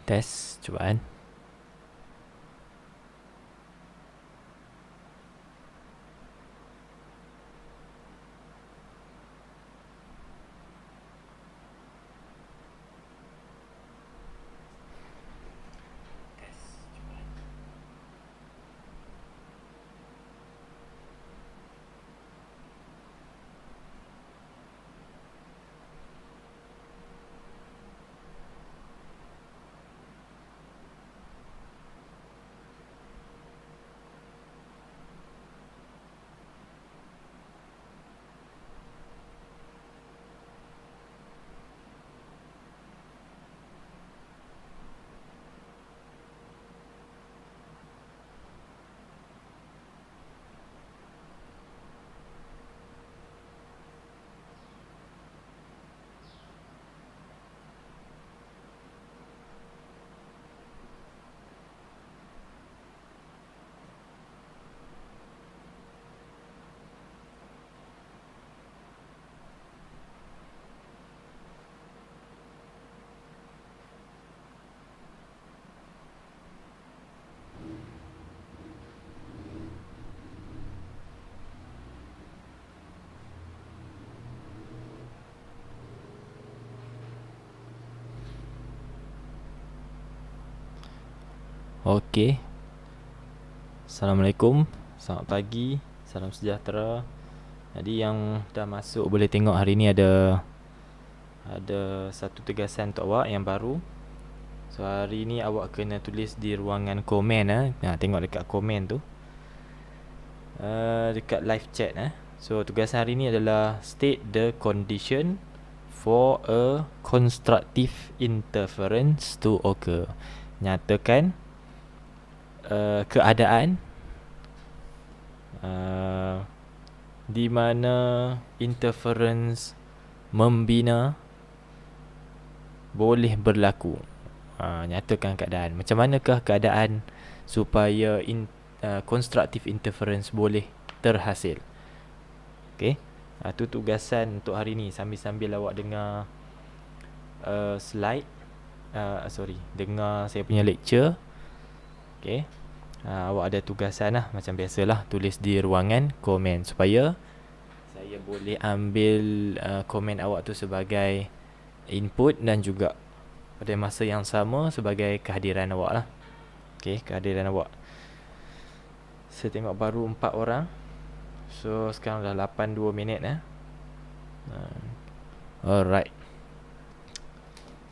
Test, cubaan. Okey. Assalamualaikum. Selamat pagi. Salam sejahtera. Jadi yang dah masuk boleh tengok hari ni ada satu tugasan untuk awak yang baru. So hari ni awak kena tulis di ruangan komen tengok dekat komen tu. Dekat live chat So tugasan hari ni adalah state the condition for a constructive interference to occur. Nyatakan keadaan di mana interference membina boleh berlaku. Nyatakan keadaan. Macam manakah keadaan supaya constructive interference boleh terhasil? Okey. Itu tugasan untuk hari ni. Sambil-sambil awak dengar slide dengar saya punya lecture. Okey. Awak ada tugasan macam biasalah, tulis di ruangan komen supaya saya boleh ambil komen awak tu sebagai input dan juga pada masa yang sama sebagai kehadiran awak lah. Okey, kehadiran awak. Saya tengok baru 4 orang. So sekarang dah 82 minit Alright.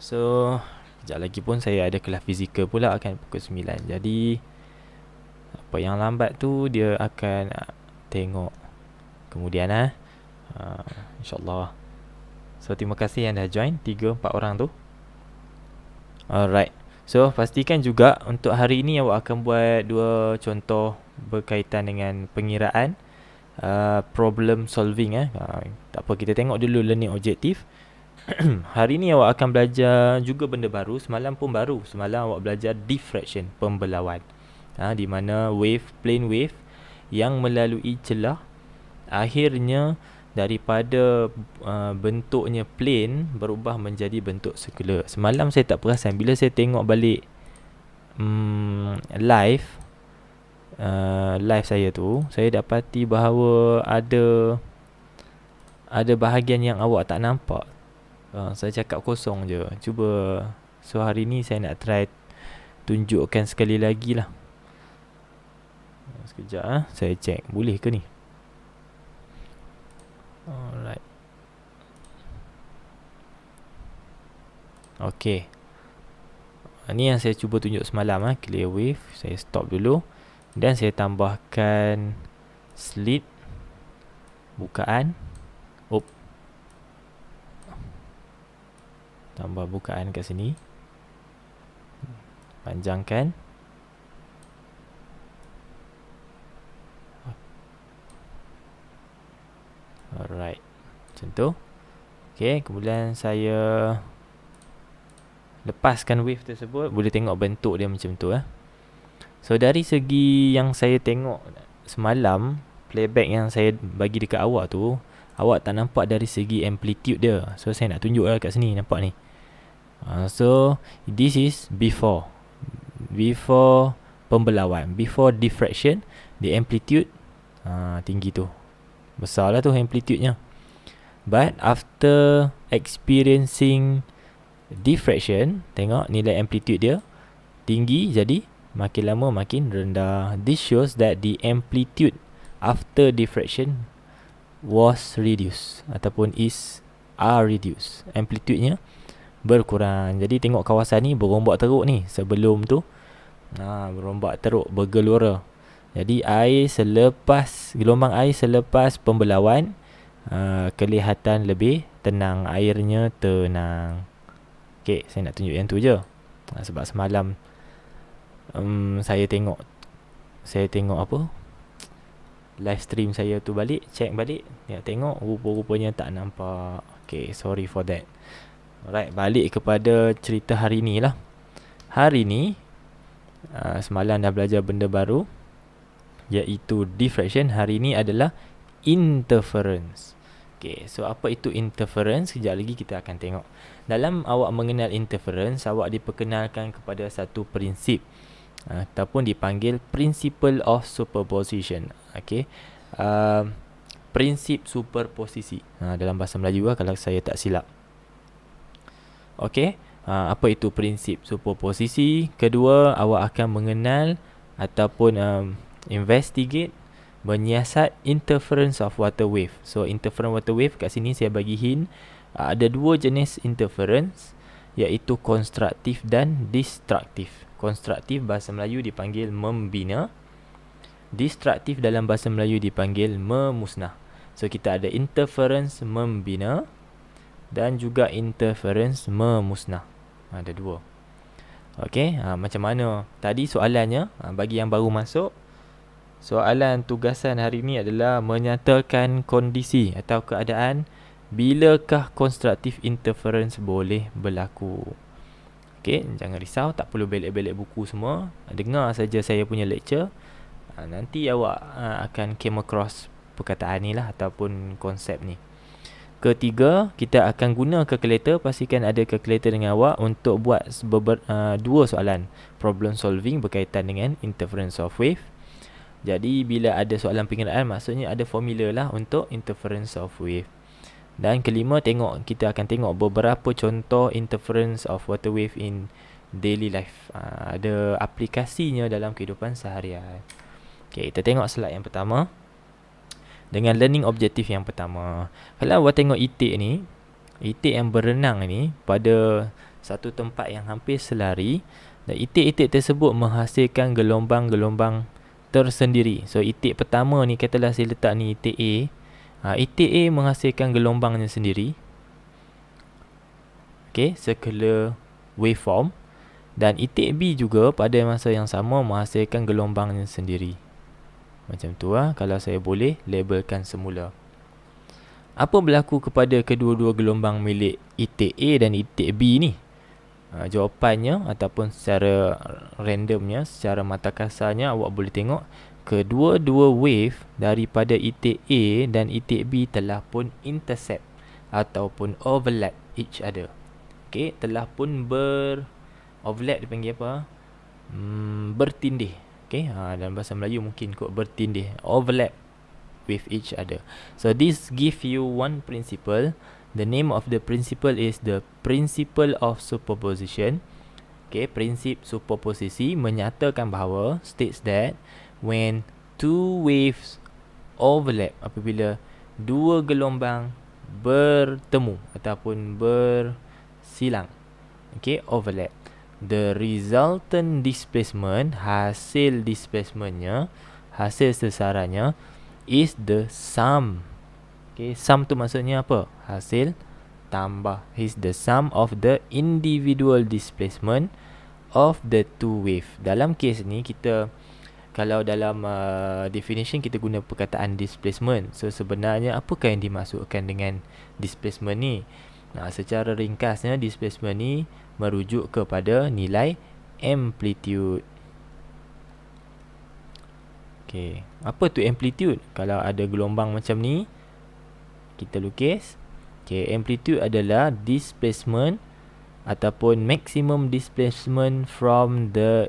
So sekejap lagi pun saya ada kelas fizikal pula akan pukul 9. Jadi apa yang lambat tu dia akan tengok kemudian InsyaAllah. So terima kasih yang dah join 3-4 orang tu. Alright. So pastikan juga untuk hari ini awak akan buat 2 contoh berkaitan dengan pengiraan problem solving Tak apa, kita tengok dulu learning objective. Hari ni awak akan belajar juga benda baru. Semalam pun baru. Semalam awak belajar diffraction, pembelauan. Di mana plane wave yang melalui celah akhirnya daripada bentuknya plane berubah menjadi bentuk sirkular. Semalam saya tak perasan. Bila saya tengok balik live saya tu, saya dapati bahawa ada bahagian yang awak tak nampak. Saya cakap kosong je. Cuba. So hari ni saya nak try tunjukkan sekali lagi lah. Sekejap saya check boleh ke ni. Alright. Okay. Ni yang saya cuba tunjuk semalam clear wave. Saya stop dulu. Dan saya tambahkan slit bukaan. Tambah bukaan kat sini. Panjangkan. Alright. Macam tu. Okay, kemudian saya lepaskan wave tersebut. Boleh tengok bentuk dia macam tu So dari segi yang saya tengok semalam, playback yang saya bagi dekat awak tu, awak tak nampak dari segi amplitude dia. So saya nak tunjuk kat sini, nampak ni. So this is before pembelauan, before diffraction, the amplitude tinggi tu, besar lah tu amplitude-nya. But after experiencing diffraction, tengok nilai amplitude dia tinggi, jadi makin lama makin rendah. This shows that the amplitude after diffraction was reduced ataupun are reduced. Amplitude-nya berkurang. Jadi tengok kawasan ni berombak teruk ni. Sebelum tu berombak teruk, bergelora. Jadi gelombang air selepas pembelauan kelihatan lebih tenang, airnya tenang. Okay, saya nak tunjuk yang tu je. Sebab semalam saya tengok apa, live stream saya tu balik, check balik, tengok rupa-rupanya tak nampak. Okay, sorry for that. Alright, balik kepada cerita hari ni lah. Hari ni semalam dah belajar benda baru, iaitu diffraction. Hari ni adalah interference. Okay, so apa itu interference? Sekejap lagi kita akan tengok. Dalam awak mengenal interference, awak diperkenalkan kepada satu prinsip ataupun dipanggil principle of superposition. Okay, prinsip superposisi dalam bahasa Melayu kalau saya tak silap. Okay, apa itu prinsip superposisi? Kedua, awak akan mengenal ataupun investigate, menyiasat interference of water wave. So interference water wave, kat sini saya bagi hint, ada dua jenis interference, iaitu konstruktif dan destruktif. Konstruktif bahasa Melayu dipanggil membina, destruktif dalam bahasa Melayu dipanggil memusnah. So kita ada interference membina dan juga interference memusnah. Ada dua. Okey, macam mana? Tadi soalannya, bagi yang baru masuk, soalan tugasan hari ni adalah menyatakan kondisi atau keadaan bilakah konstruktif interference boleh berlaku. Okey, jangan risau, tak perlu belek-belek buku semua. Dengar saja saya punya lecture. Nanti awak akan came across perkataan ni lah ataupun konsep ni. Ketiga, kita akan guna kalkulator. Pastikan ada kalkulator dengan awak untuk buat dua soalan problem solving berkaitan dengan interference of wave. Jadi bila ada soalan pengiraan, maksudnya ada formula lah untuk interference of wave. Dan kelima, kita akan tengok beberapa contoh interference of water wave in daily life. Ada aplikasinya dalam kehidupan seharian. Okay, kita tengok slide yang pertama. Dengan learning objektif yang pertama, kalau awak tengok itik ni, itik yang berenang ni pada satu tempat yang hampir selari, dan itik-itik tersebut menghasilkan gelombang-gelombang tersendiri. So itik pertama ni, katalah saya letak ni itik A. Itik A menghasilkan gelombangnya sendiri. Okay, circular waveform. Dan itik B juga pada masa yang sama menghasilkan gelombangnya sendiri. Macam tu kalau saya boleh labelkan semula. Apa berlaku kepada kedua-dua gelombang milik itik A dan itik B ni? Jawapannya ataupun secara randomnya, secara mata kasarnya, awak boleh tengok kedua-dua wave daripada itik A dan itik B telah pun intercept ataupun overlap each other. Okay, telah pun overlap dipanggil apa? Bertindih. Okay, dalam bahasa Melayu mungkin kot bertindih, overlap with each other. So this give you one principle. The name of the principle is the principle of superposition. Okay, prinsip superposisi menyatakan bahawa, states that when two waves overlap, apabila dua gelombang bertemu ataupun bersilang, okay, overlap, the resultant displacement, hasil displacementnya, hasil sesarannya, is the sum. Okay, sum tu maksudnya apa? Hasil tambah. Is the sum of the individual displacement of the two wave. Dalam kes ni, kita kalau dalam definition kita guna perkataan displacement. So sebenarnya apakah yang dimaksudkan dengan displacement ni? Secara ringkasnya, displacement ni merujuk kepada nilai amplitude. Okay, apa tu amplitude? Kalau ada gelombang macam ni, kita lukis. Okay, amplitude adalah displacement ataupun maximum displacement from the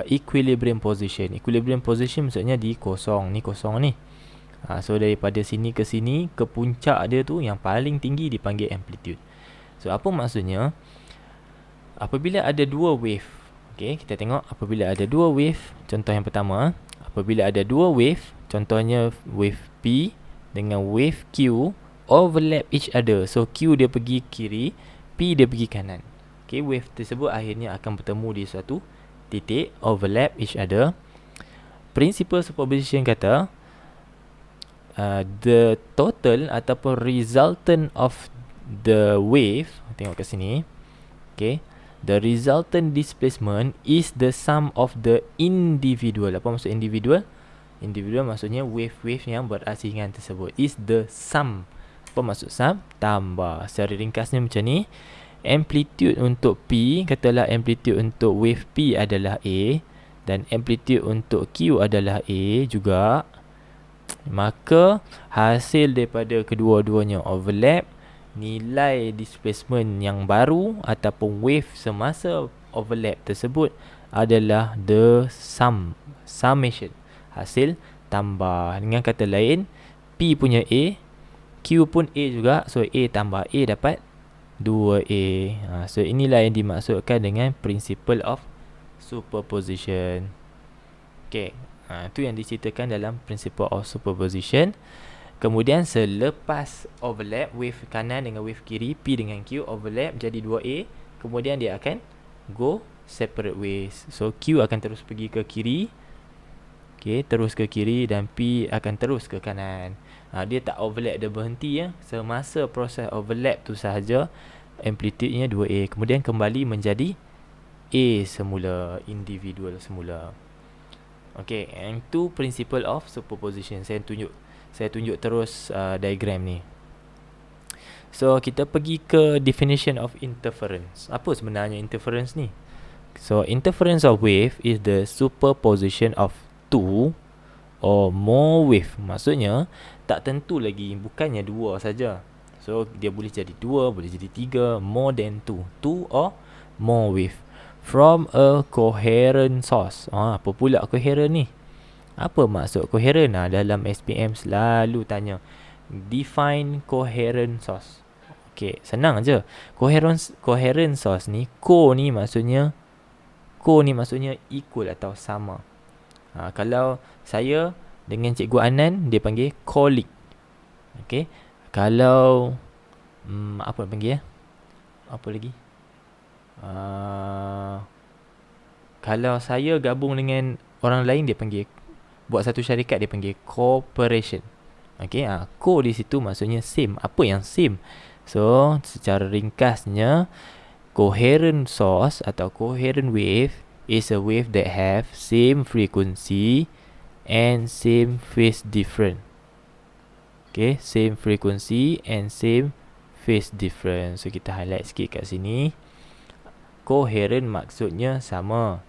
equilibrium position. Equilibrium position maksudnya di kosong ni, so daripada sini ke sini, ke puncak dia tu yang paling tinggi dipanggil amplitude. So apa maksudnya? Apabila ada dua wave, okay, kita tengok apabila ada dua wave. Contoh yang pertama, apabila ada dua wave, contohnya wave P dengan wave Q overlap each other. So Q dia pergi kiri, P dia pergi kanan. Okay, wave tersebut akhirnya akan bertemu di suatu titik, overlap each other. Principle superposition kata the total ataupun resultant of the wave, tengok kat sini, okay, the resultant displacement is the sum of the individual. Apa maksud individual? Individual maksudnya wave-wave yang berasingan tersebut. Is the sum. Apa maksud sum? Tambah. Secara ringkasnya macam ni. Amplitude untuk P, katalah amplitude untuk wave P adalah A, dan amplitude untuk Q adalah A juga, maka hasil daripada kedua-duanya overlap, nilai displacement yang baru ataupun wave semasa overlap tersebut adalah the summation, hasil tambah. Dengan kata lain, P punya A, Q pun A juga, so A tambah A dapat 2A. So inilah yang dimaksudkan dengan principle of superposition. Okay, itu yang diceritakan dalam principle of superposition. Kemudian selepas overlap wave kanan dengan wave kiri, P dengan Q overlap jadi 2A, kemudian dia akan go separate ways. So Q akan terus pergi ke kiri, okay, terus ke kiri, dan P akan terus ke kanan. Dia tak overlap, dia berhenti ya. Semasa proses overlap tu sahaja amplitude-nya 2A, kemudian kembali menjadi A semula, individual semula. Okay, yang tu principle of superposition. Saya tunjuk terus diagram ni. So kita pergi ke definition of interference. Apa sebenarnya interference ni? So interference of wave is the superposition of two or more wave. Maksudnya tak tentu lagi, bukannya dua saja. So dia boleh jadi 2, boleh jadi 3, more than 2 or more wave from a coherent source. Apa pula coherent ni? Apa maksud coherent? Dalam SPM selalu tanya, define coherent source. Okay, senang aja. Coherent source ni, ni maksudnya equal atau sama. Kalau saya dengan Cikgu Anan, dia panggil colleague. Okay, kalau apa nak panggil ya? Apa lagi? Kalau saya gabung dengan orang lain, dia panggil, buat satu syarikat, dia panggil cooperation. Okay, co di situ maksudnya same. Apa yang same? So secara ringkasnya, coherent source atau coherent wave is a wave that have same frequency and same phase difference. Okay, same frequency and same phase difference. So kita highlight sikit kat sini. Coherent maksudnya sama.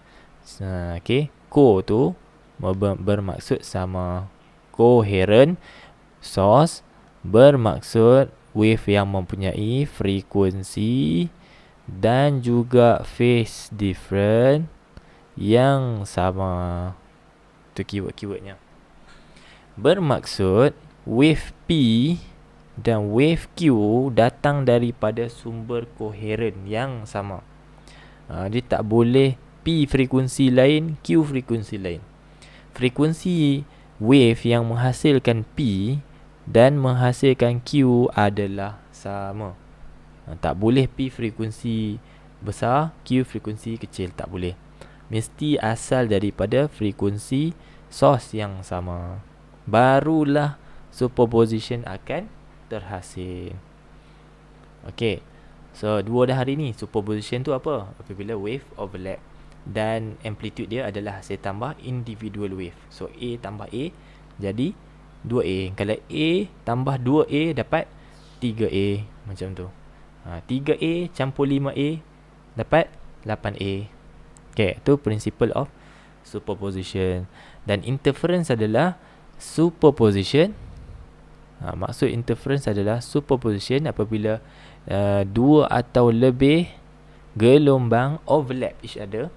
Okay, co tu bermaksud sama. Coherent source bermaksud wave yang mempunyai frekuensi dan juga phase different yang sama. Itu keyword-keywordnya. Bermaksud wave P dan wave Q datang daripada sumber koheren yang sama. Dia tak boleh P frekuensi lain, Q frekuensi lain. Frekuensi wave yang menghasilkan P dan menghasilkan Q adalah sama. Tak boleh P frekuensi besar, Q frekuensi kecil, tak boleh. Mesti asal daripada frekuensi source yang sama. Barulah superposition akan terhasil. Okay, so dua dah hari ni. Superposition tu apa? Apabila wave overlap dan amplitude dia adalah hasil tambah individual wave. So A tambah A jadi 2A. Kalau A tambah 2A dapat 3A, macam tu. 3A campur 5A dapat 8A. Okay, tu principle of superposition. Dan interference adalah superposition. Maksud interference adalah superposition apabila dua atau lebih gelombang overlap each other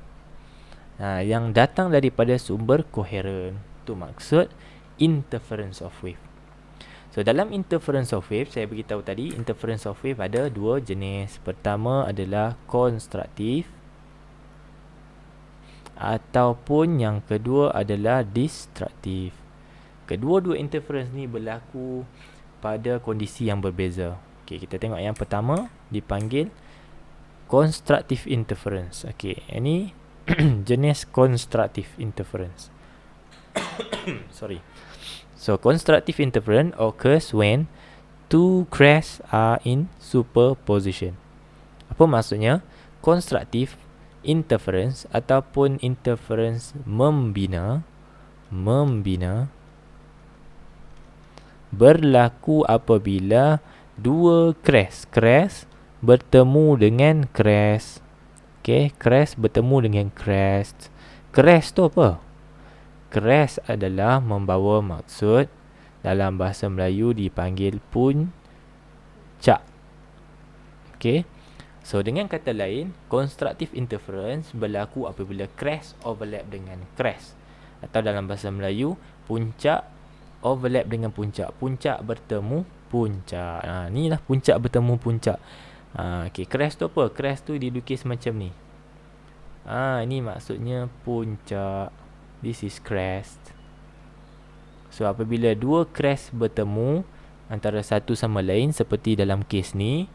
yang datang daripada sumber koheren. Itu maksud interference of wave. So dalam interference of wave, saya beritahu tadi interference of wave ada dua jenis. Pertama adalah konstruktif, ataupun yang kedua adalah destruktif. Kedua-dua interference ni berlaku pada kondisi yang berbeza. Okey, kita tengok yang pertama dipanggil constructive interference. Okey, ini jenis constructive interference. Sorry. So constructive interference occurs when two crests are in superposition. Apa maksudnya? Constructive interference ataupun interference membina berlaku apabila dua crest bertemu dengan crest. Okey, crest bertemu dengan crest. Crest tu apa? Crest adalah membawa maksud, dalam bahasa Melayu dipanggil puncak. Okey. So dengan kata lain, constructive interference berlaku apabila crest overlap dengan crest, atau dalam bahasa Melayu puncak overlap dengan puncak. Puncak bertemu puncak. Ni lah puncak bertemu puncak. Okey, crest tu apa? Crest tu dilukis macam ni. Ini maksudnya puncak. This is crest. So apabila dua crest bertemu antara satu sama lain seperti dalam kes ni,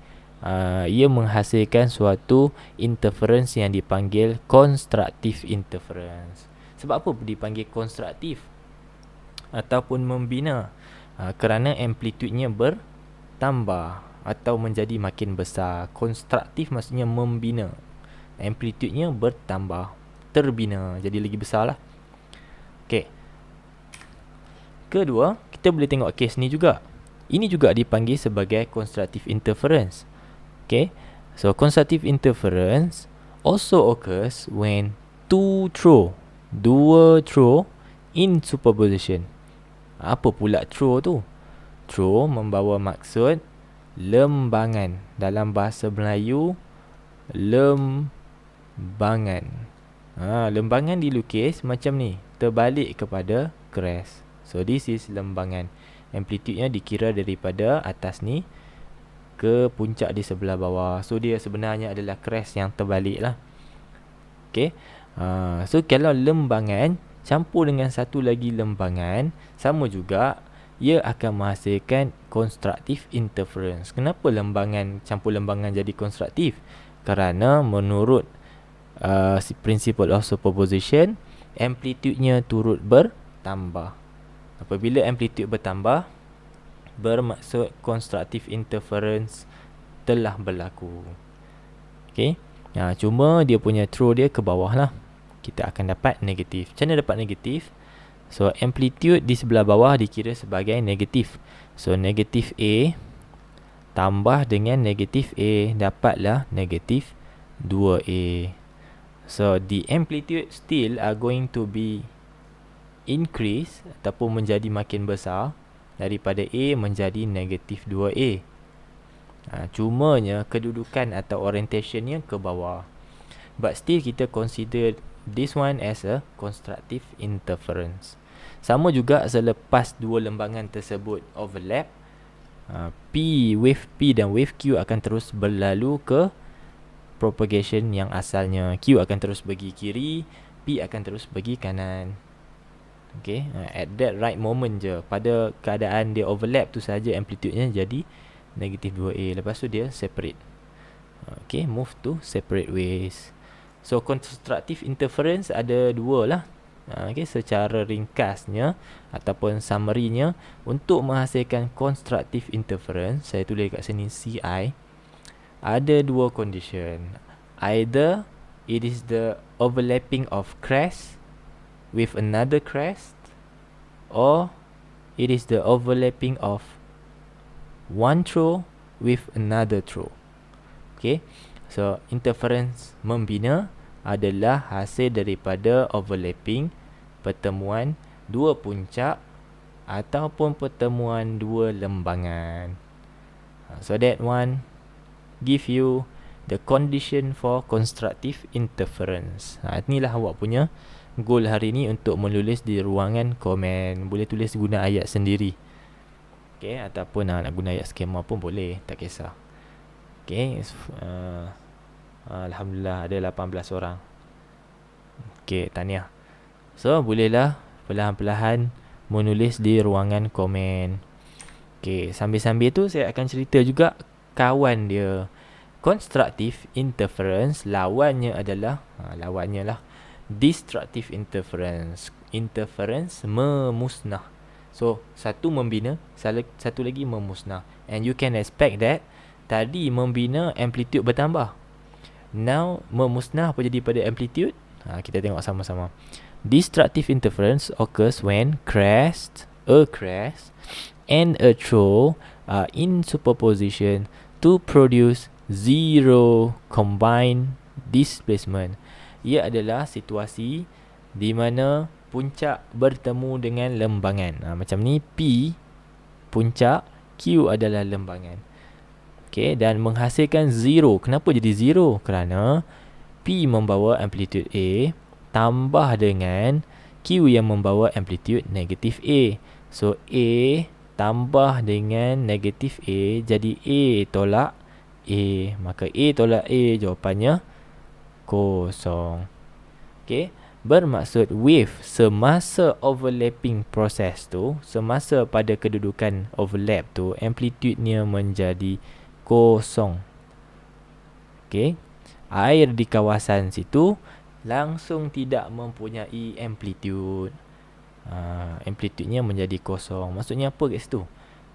ia menghasilkan suatu interference yang dipanggil constructive interference. Sebab apa dipanggil konstruktif ataupun membina? Kerana amplitudenya bertambah atau menjadi makin besar. Konstruktif maksudnya membina, amplitudenya bertambah, terbina, jadi lagi besar lah. Okey. Kedua, kita boleh tengok kes ni juga. Ini juga dipanggil sebagai constructive interference. Okay. So constructive interference also occurs when dua throw in superposition. Apa pula throw tu? Throw membawa maksud lembangan. Dalam bahasa Melayu, lembangan. Lembangan dilukis macam ni, terbalik kepada crest. So this is lembangan. Amplitudenya dikira daripada atas ni ke puncak di sebelah bawah. So dia sebenarnya adalah crest yang terbalik lah. Okay. So kalau lembangan campur dengan satu lagi lembangan, sama juga ia akan menghasilkan constructive interference. Kenapa lembangan campur lembangan jadi konstruktif? Kerana menurut principle of superposition, amplitudenya turut bertambah. Apabila amplitude bertambah, bermaksud constructive interference telah berlaku. Okay. Cuma dia punya throw dia ke bawah lah. Kita akan dapat negatif. Macam mana dapat negatif? So amplitude di sebelah bawah dikira sebagai negatif. So negatif A tambah dengan negatif A, dapatlah negatif 2A. So the amplitude still are going to be increase ataupun menjadi makin besar daripada A menjadi negatif 2A. Cumanya kedudukan atau orientationnya ke bawah. But still kita consider this one as a constructive interference. Sama juga selepas dua lembangan tersebut overlap, wave P dan wave Q akan terus berlalu ke propagation yang asalnya. Q akan terus pergi kiri, P akan terus pergi kanan. Okay, at that right moment je, pada keadaan dia overlap tu saja, amplitudenya jadi negatif 2A. Lepas tu dia separate. Okay, move to separate ways. So constructive interference ada dua lah. Okay, secara ringkasnya ataupun summary-nya, untuk menghasilkan constructive interference, saya tulis kat sini CI, ada dua condition. Either it is the overlapping of crest with another crest, or it is the overlapping of one throw with another throw. Okay, so interference membina adalah hasil daripada overlapping, pertemuan dua puncak ataupun pertemuan dua lembangan. So that one give you the condition for constructive interference. Inilah awak punya goal hari ni untuk menulis di ruangan komen. Boleh tulis guna ayat sendiri. Okay, ataupun nak guna ayat skema pun boleh, tak kisah. Okay, Alhamdulillah ada 18 orang. Okay, tahniah. So, bolehlah perlahan-perlahan menulis di ruangan komen. Okay, sambil-sambil tu saya akan cerita juga kawan dia. Constructive interference, lawannya adalah destructive interference. Interference memusnah. So, satu membina, satu lagi memusnah. And you can expect that tadi membina amplitude bertambah. Now, memusnah apa jadi pada amplitude? Kita tengok sama-sama. Destructive interference occurs when a crest and a throw are in superposition to produce zero combined displacement. Ia adalah situasi di mana puncak bertemu dengan lembangan. Macam ni, P puncak, Q adalah lembangan. Okay, dan menghasilkan zero. Kenapa jadi zero? Kerana P membawa amplitude A tambah dengan Q yang membawa amplitude negatif A. So, A tambah dengan negatif A, jadi A tolak A. Maka A tolak A, jawapannya kosong. Okay, bermaksud wave semasa overlapping proses tu, semasa pada kedudukan overlap tu, amplitude-nya menjadi kosong. Okay, air di kawasan situ langsung tidak mempunyai amplitude. Amplitude-nya menjadi kosong. Maksudnya apa kat situ?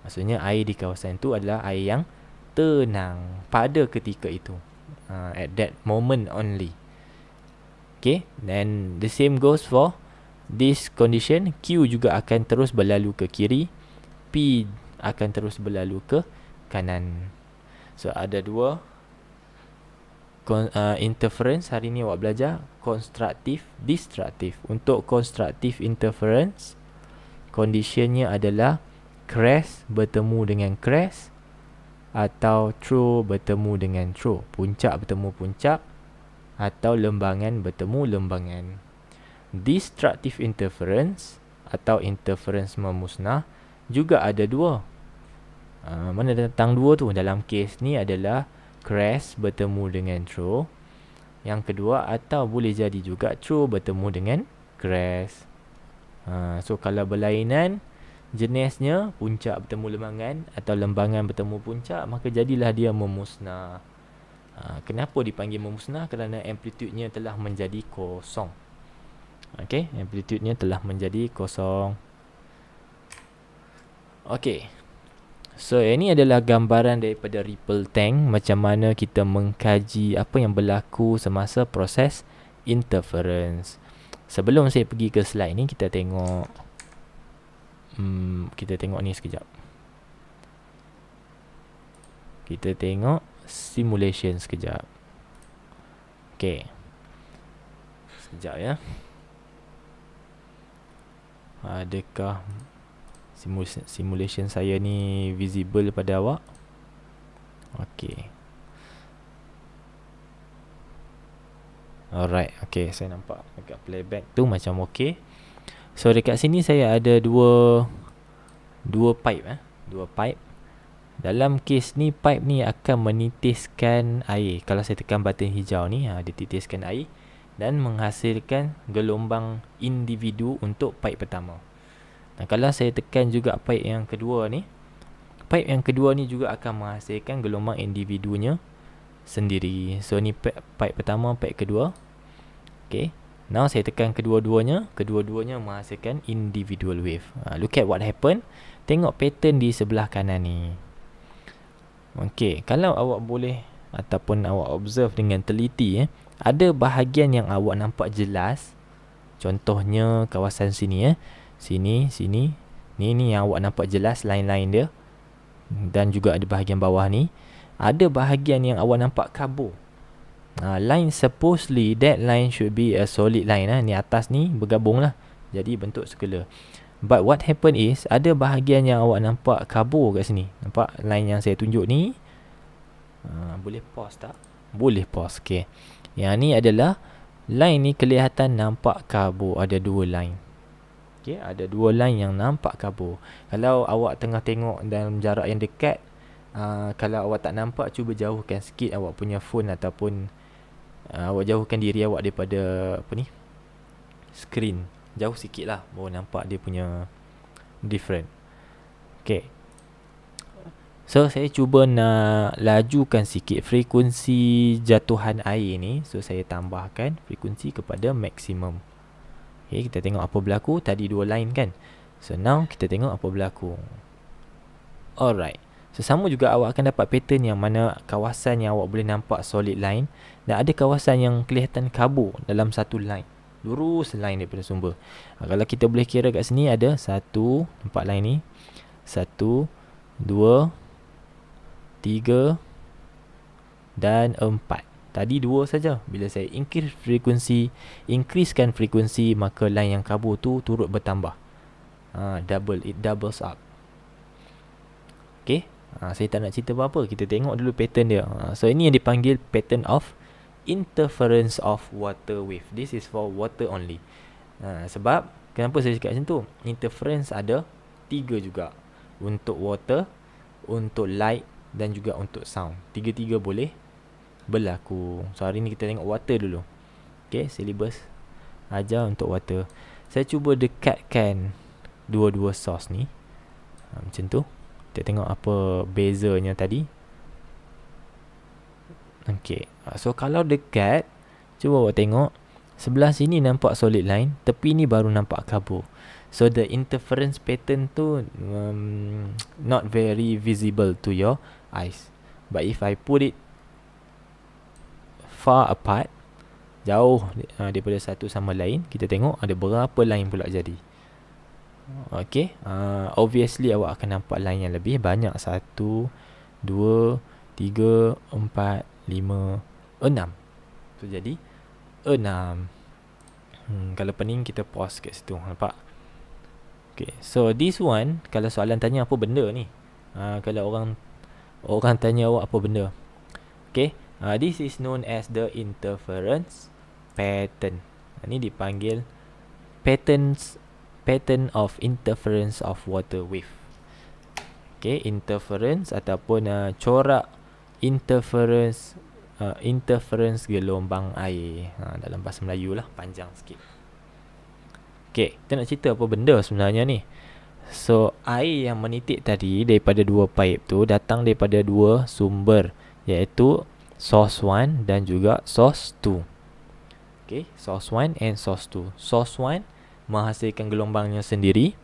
Maksudnya air di kawasan itu adalah air yang tenang pada ketika itu, at that moment only. Okay, then the same goes for this condition. Q juga akan terus berlalu ke kiri, P akan terus berlalu ke kanan. So, ada dua interference hari ni awak belajar, constructive, destructive. Untuk constructive interference, conditionnya adalah crest bertemu dengan crest atau throw bertemu dengan throw, puncak bertemu puncak atau lembangan bertemu lembangan. Destructive interference atau interference memusnah juga ada dua. Mana datang dua tu? Dalam kes ni adalah crest bertemu dengan throw. Yang kedua, atau boleh jadi juga throw bertemu dengan crest. So, kalau berlainan jenisnya, puncak bertemu lembangan atau lembangan bertemu puncak, maka jadilah dia memusnah. Kenapa dipanggil memusnah? Kerana amplitude-nya telah menjadi kosong. Okay, amplitude-nya telah menjadi kosong. Okay, so ini adalah gambaran daripada ripple tank, macam mana kita mengkaji apa yang berlaku semasa proses interference. Sebelum saya pergi ke slide ni, kita tengok ni sekejap. Kita tengok simulation sekejap. Okay, sekejap ya. Adakah simulation saya ni visible pada awak? Okay. Alright, okay, saya nampak dekat playback tu macam okay. So, dekat sini saya ada dua pipe. Dua pipe. Dalam kes ni, pipe ni akan menitiskan air. Kalau saya tekan button hijau ni, dia titiskan air dan menghasilkan gelombang individu untuk pipe pertama. Dan kalau saya tekan juga pipe yang kedua ni, pipe yang kedua ni juga akan menghasilkan gelombang individunya sendiri. So, ni pipe pertama, pipe kedua. Okay, now saya tekan kedua-duanya menghasilkan individual wave. Look at what happened. Tengok pattern di sebelah kanan ni. Okay, kalau awak boleh ataupun awak observe dengan teliti, ada bahagian yang awak nampak jelas. Contohnya kawasan sini, sini. Ni yang awak nampak jelas line-line dia. Dan juga ada bahagian bawah ni. Ada bahagian yang awak nampak kabur. Line supposedly that line should be a solid line. Ni atas ni bergabung lah, jadi bentuk circular. But what happen is, ada bahagian yang awak nampak kabur kat sini. Nampak line yang saya tunjuk ni, Boleh pause tak? Boleh pause. Okay. Yang ni adalah line ni kelihatan nampak kabur. Ada dua line. Okay, ada dua line yang nampak kabur. Kalau awak tengah tengok dalam jarak yang dekat, kalau awak tak nampak, cuba jauhkan sikit awak punya phone ataupun awak jauhkan diri awak daripada screen. Jauh sikit lah, baru nampak dia punya different. Okay. So saya cuba nak lajukan sikit frekuensi jatuhan air ni. So saya tambahkan frekuensi kepada maksimum. Okay, kita tengok apa berlaku. Tadi dua line kan. So now kita tengok apa berlaku. Alright. So sama juga awak akan dapat pattern yang mana kawasan yang awak boleh nampak solid line, dan ada kawasan yang kelihatan kabur dalam satu line. Lurus line daripada sumber. Kalau kita boleh kira kat sini ada satu, nampak line ni. 1, 2, 3 dan 4. Tadi 2 saja. Bila saya increasekan frekuensi, maka line yang kabur tu turut bertambah. It doubles up. Okay. Saya tak nak cerita apa-apa. Kita tengok dulu pattern dia. So ini yang dipanggil pattern of interference of water wave. This is for water only. Sebab kenapa saya cakap macam tu? Interference ada 3 juga. Untuk water, untuk light dan juga untuk sound. Tiga-tiga boleh berlaku. So hari ni kita tengok water dulu. Okay, syllabus ajar untuk water. Saya cuba dekatkan dua-dua source ni. Macam tu. Kita tengok apa bezanya tadi. Okay. So kalau dekat, cuba awak tengok. Sebelah sini nampak solid line, tepi ni baru nampak kabur. So the interference pattern tu not very visible to your eyes. But if I put it far apart, jauh daripada satu sama lain, kita tengok ada berapa line pula jadi. Okay, obviously awak akan nampak line yang lebih banyak. 1, 2, 3, 4, 5, 6. So jadi 6. Kalau pening kita pause kat situ. Nampak? Okay, so this one, kalau soalan tanya apa benda ni, kalau orang tanya awak apa benda, okay, this is known as the interference pattern. Ini dipanggil pattern of interference of water wave. Okay, interference ataupun corak interference gelombang air. Dalam bahasa Melayu lah, panjang sikit. Okay, kita nak cerita apa benda sebenarnya ni. So, air yang menitik tadi daripada dua pipe tu datang daripada dua sumber, iaitu source 1 dan juga source 2. Okay, source 1 and source 2. Source 1 menghasilkan gelombangnya sendiri.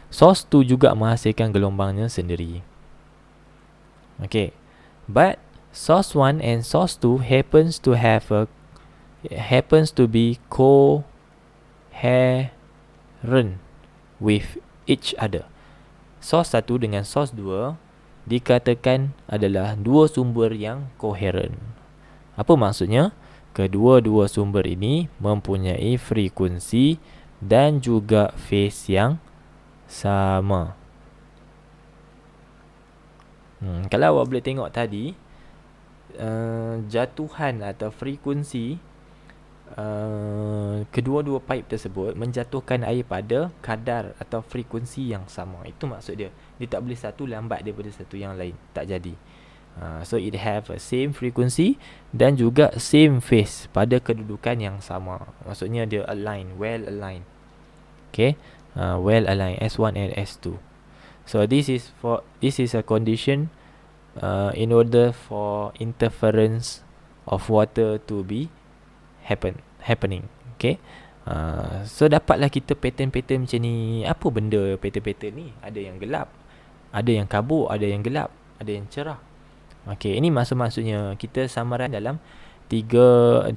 Source 2 juga menghasilkan gelombangnya sendiri. Okay, but source 1 and source 2 happens to be coherent with each other. Source 1 dengan source 2 dikatakan adalah dua sumber yang coherent. Apa maksudnya? Kedua-dua sumber ini mempunyai frekuensi dan juga phase yang sama. Kalau awak boleh tengok tadi, jatuhan atau frekuensi kedua-dua pipe tersebut menjatuhkan air pada kadar atau frekuensi yang sama. Itu maksud dia. Dia tak boleh satu lambat daripada satu yang lain. Tak jadi. So it have a same frequency dan juga same phase pada kedudukan yang sama. Maksudnya dia align, well align. Okay, well align S1 and S2. So this is a condition in order for interference of water to be happening. Okay, so dapatlah kita pattern-pattern macam ni. Apa benda pattern-pattern ni? Ada yang gelap, ada yang kabur, ada yang gelap, ada yang cerah. Okay, ini maksudnya kita samaran dalam tiga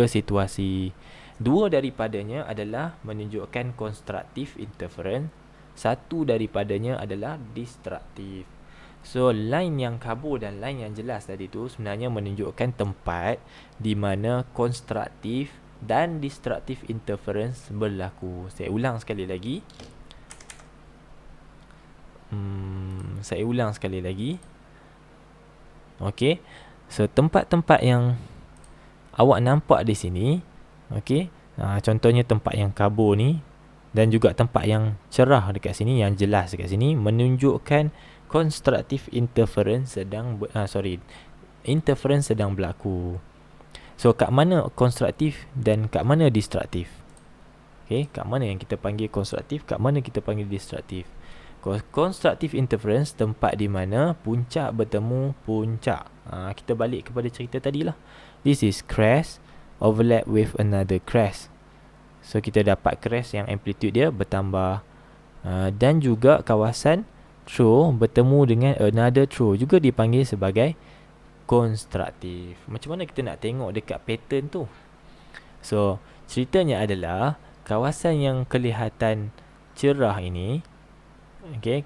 situasi. Dua daripadanya adalah menunjukkan constructive interference, satu daripadanya adalah destructive. So line yang kabur dan line yang jelas tadi tu sebenarnya menunjukkan tempat di mana constructive dan destructive interference berlaku. Saya ulang sekali lagi. Okey. So tempat-tempat yang awak nampak di sini, okey, contohnya tempat yang kabur ni dan juga tempat yang cerah dekat sini, yang jelas dekat sini, menunjukkan constructive interference interference sedang berlaku. So kat mana konstruktif dan kat mana destruktif? Okay, kat mana yang kita panggil konstruktif, kat mana kita panggil destruktif? Constructive interference, tempat di mana puncak bertemu puncak. Kita balik kepada cerita tadi lah. This is crest overlap with another crest. So kita dapat crest yang amplitude dia bertambah. Dan juga kawasan throw bertemu dengan another throw, juga dipanggil sebagai konstruktif. Macam mana kita nak tengok dekat pattern tu? So ceritanya adalah kawasan yang kelihatan cerah ini, okay,